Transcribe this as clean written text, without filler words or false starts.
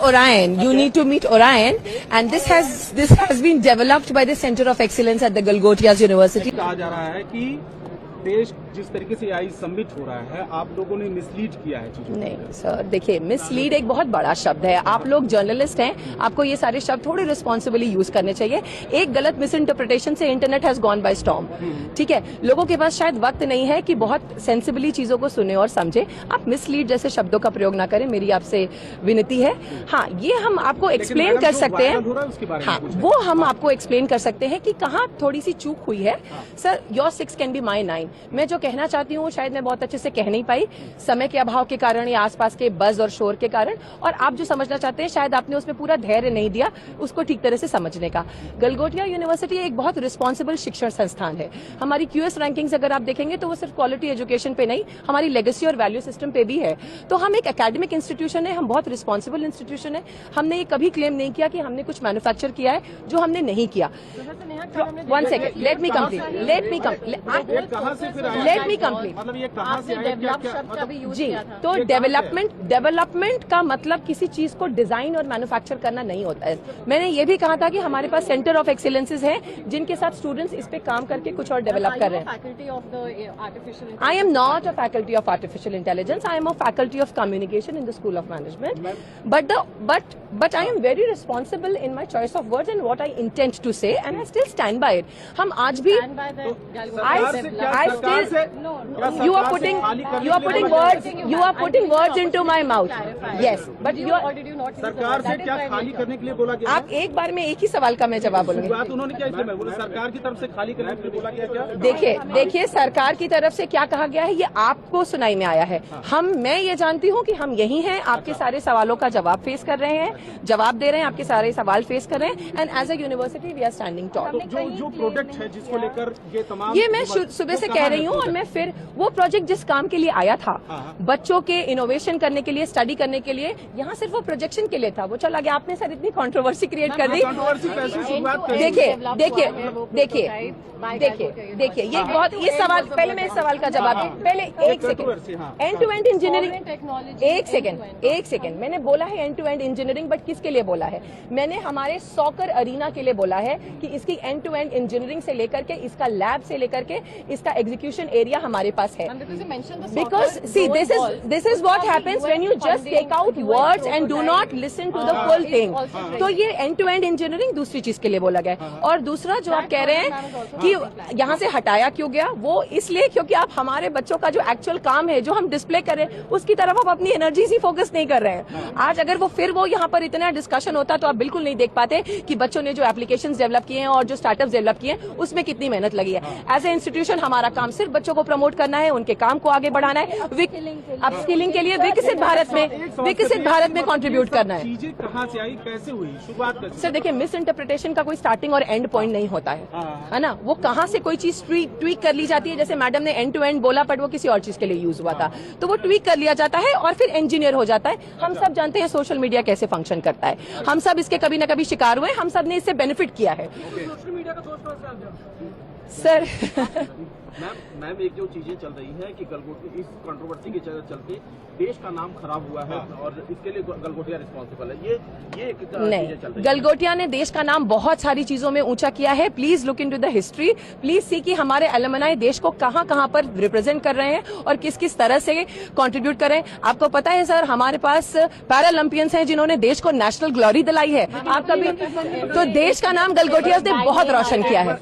Orion. You need to meet Orion, and this has been developed by the Center of Excellence at the Galgotias University. कहा जा रहा है कि देश जिस तरीके से आई सबमिट हो रहा है, आप लोगों ने मिसलीड किया है चीजों को। नहीं सर, देखिए मिसलीड एक बहुत बड़ा शब्द है। आप लोग जर्नलिस्ट हैं, आपको ये सारे शब्द थोड़े रिस्पॉन्सिबली यूज करने चाहिए। एक गलत मिस इंटरप्रिटेशन से internet has gone by storm. ठीक है, लोगों के पास शायद वक्त नहीं है कि बहुत सेंसिबली चीजों को सुने और समझे। आप मिसलीड जैसे शब्दों का प्रयोग ना करें, मेरी आपसे विनती है। हाँ, ये हम आपको एक्सप्लेन कर सकते हैं। हाँ, वो हम आपको एक्सप्लेन कर सकते हैं कि कहाँ थोड़ी सी चूक हुई है। Sir, your 6 can be my 9। मैं जो कहना चाहती हूँ शायद मैं बहुत अच्छे से कह नहीं पाई, समय के अभाव के कारण या आसपास के बज और शोर के कारण, और आप जो समझना चाहते हैं शायद आपने उसमें पूरा धैर्य नहीं दिया उसको ठीक तरह से समझने का। गलगोटिया यूनिवर्सिटी एक बहुत रिस्पॉन्सिबल शिक्षण संस्थान है। हमारी क्यूएस रैंकिंग्स अगर आप देखेंगे तो वो सिर्फ क्वालिटी एजुकेशन पे नहीं, हमारी लेगेसी और वैल्यू सिस्टम पे भी है। तो हम एक एकेडमिक इंस्टीट्यूशन है, हम बहुत रिस्पॉन्सिबल इंस्टीट्यूशन है। हमने ये कभी क्लेम नहीं किया कि हमने कुछ मैन्युफैक्चर किया है जो हमने नहीं किया। 1 सेकेंड, लेट मी कंप्लीट। मतलब ये कहाँ से आया, क्या जी, तो डेवलपमेंट का मतलब किसी चीज को डिजाइन और मैन्युफैक्चर करना नहीं होता है। मैंने ये भी कहा था कि हमारे पास सेंटर ऑफ एक्सीलेंसेज हैं जिनके साथ स्टूडेंट्स इस पे काम करके कुछ और डेवलप कर रहे हैं। I am not a faculty of artificial intelligence, I am a faculty of communication in the school of management. But I am very responsible in my choice of words and what I intent to say, and I still stand by it. हम आज भी You are putting words into my mouth. Yes, but सरकार से क्या खाली करने के लिए बोला गया? आप एक बार में एक ही सवाल का मैं जवाब बोलूंगी। बात उन्होंने क्या इसलिए मैं बोला, सरकार की तरफ से खाली करने के लिए बोला गया क्या? देखिए सरकार की तरफ से क्या कहा गया है ये आपको सुनाई में आया है। मैं ये जानती हूँ कि हम यही हैं, आपके सारे सवालों का जवाब फेस कर रहे हैं, जवाब दे रहे हैं, आपके सारे सवाल फेस कर रहे हैं, and as a university we are standing tall. जो प्रोडक्ट है जिसको लेकर ये तमाम, ये मैं सुबह से कह रही हूँ, और मैं फिर वो प्रोजेक्ट जिस काम के लिए आया था, बच्चों के इनोवेशन करने के लिए, स्टडी करने के लिए, यहाँ सिर्फ वो प्रोजेक्शन के लिए था, वो चला गया। आपने सर इतनी कंट्रोवर्सी क्रिएट कर दी। देखिए ये बहुत, ये सवाल पहले मैं इस सवाल का जवाब दूं। पहले एक second, end to end engineering, एक सेकंड मैंने बोला है end to end engineering, but किसके लिए बोला है? मैंने हमारे सॉकर अरीना के लिए बोला है कि इसकी एंड टू एंड इंजीनियरिंग से लेकर के, इसका लैब से लेकर के, इसका एग्जीक्यूशन एरिया हमारे पास है। Because see this is what happens when you just take out words and do not listen to the full thing. तो ये एंड टू एंड इंजीनियरिंग दूसरी चीज के लिए बोला गया। और दूसरा जो आप कह रहे हैं कि यहाँ से हटाया क्यों गया, वो इसलिए क्योंकि आप हमारे बच्चों का जो एक्चुअल काम है, जो हम डिस्प्ले कर रहे हैं, उसकी तरफ आप अपनी एनर्जी ही फोकस नहीं कर रहे हैं। आज अगर वो यहाँ पर इतना डिस्कशन होता तो आप बिल्कुल नहीं देख पाते कि बच्चों ने जो एप्लीकेशंस डेवलप किए हैं और जो स्टार्टअप्स डेवलप किए हैं उसमें कितनी मेहनत लगी है। एज ए इंस्टीट्यूशन हमारा काम सिर्फ बच्चों को प्रमोट करना है, उनके काम को आगे बढ़ाना है, अपस्किलिंग के लिए विकसित भारत में कंट्रीब्यूट करना है। चीजें कहाँ से आई, कैसे हुई, शुरुआत कैसे? सर देखिए, मिस इंटरप्रिटेशन का कोई स्टार्टिंग और एंड पॉइंट नहीं होता है ना। वो कहाँ से कोई चीज ट्वीक कर ली जाती है, जैसे मैडम ने एंड टू एंड बोला बट वो किसी और चीज के लिए यूज हुआ था, तो वो ट्वीक कर लिया जाता है और फिर इंजीनियर हो जाता है। हम सब जानते हैं सोशल मीडिया कैसे फंक्शन करता है, हम सब इसके कभी न कभी शिकार हुए, हम सब ने इससे बेनिफिट किया है। सर मैम एक जो चीजें चल रही है कि गलगोटिया इस कंट्रोवर्सी के चलते देश का नाम खराब हुआ है और इसके लिए गलगोटिया रिस्पॉन्सिबल है, ये नहीं, गलगोटिया ने देश का नाम बहुत सारी चीजों में ऊंचा किया है। Please look into the history, please see कि हमारे एलुमनाई देश को कहां पर रिप्रेजेंट कर रहे हैं और किस किस तरह से कंट्रीब्यूट कर रहे हैं। आपको पता है सर, हमारे पास पैरालंपियंस हैं जिन्होंने देश को नेशनल ग्लोरी दिलाई है। आप कभी तो देश का नाम गलगोटिया ने बहुत रोशन किया है।